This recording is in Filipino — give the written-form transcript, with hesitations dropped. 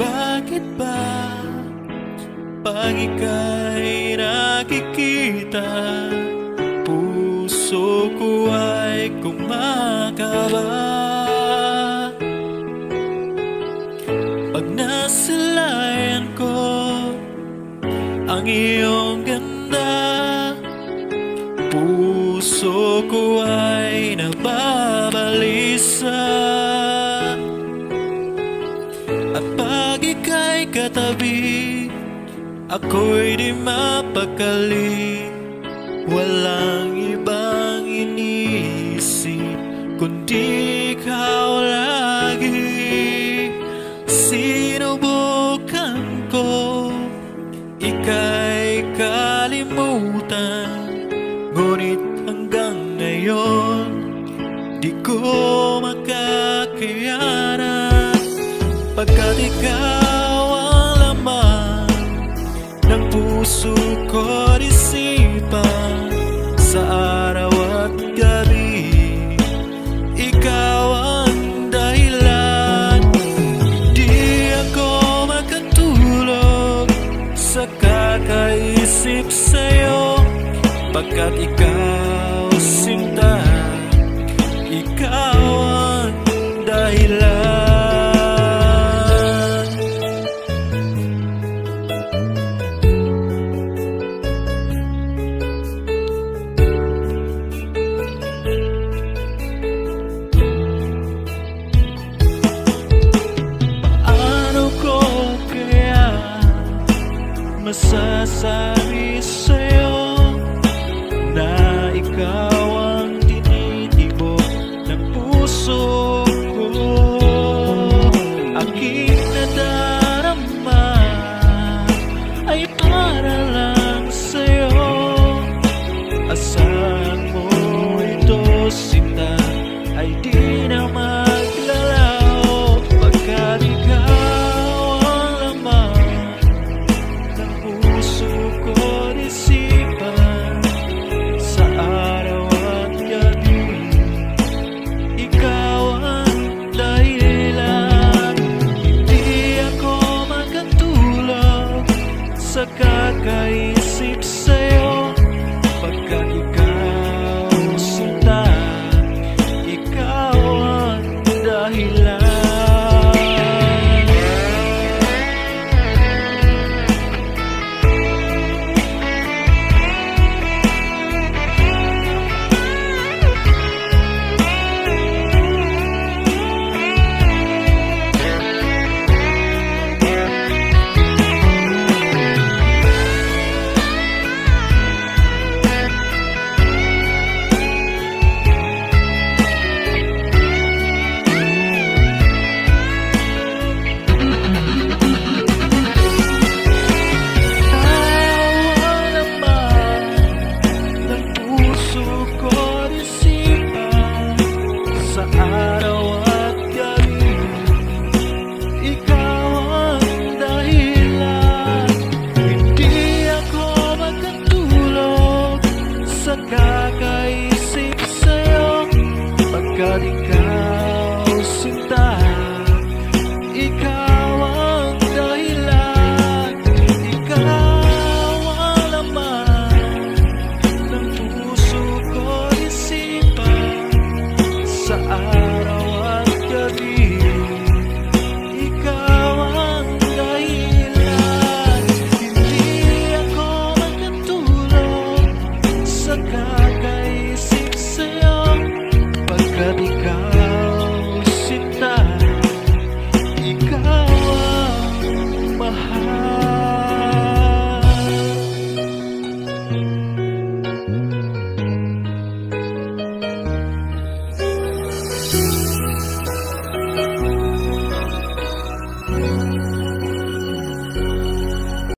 Bakit ba pag ika'y nakikita, puso ko ay kumakaba? Pag nasalayan ko ang iyong ganda, puso ko ay nababalisa. At pag ika'y katabi, ako'y di mapakali. Walang ibang iniisip kundi ikaw lagi. Sinubukan ko ika'y kalimutan, ngunit hanggang ngayon di ko makakayanan. Pagkat ikaw ang laman ng puso ko't isipan, sa araw at gabi ikaw ang dahilan. Di ako makatulog sa kakaisip sa'yo, pagkat ikaw sinta, ikaw ang dahilan. Masasabi sa'yo na ikaw ang tinitibok ng puso ko. Aking nadarama ay para lang sa'yo. Asahan mo ito, sinta, ay di na maglalaw, pagkat ikaw sa kakaisip sa'yo, pagkat ikaw sinta, ikaw ang dahilan. Kakaisip sa'yo, pagkat ikaw sinta, ikaw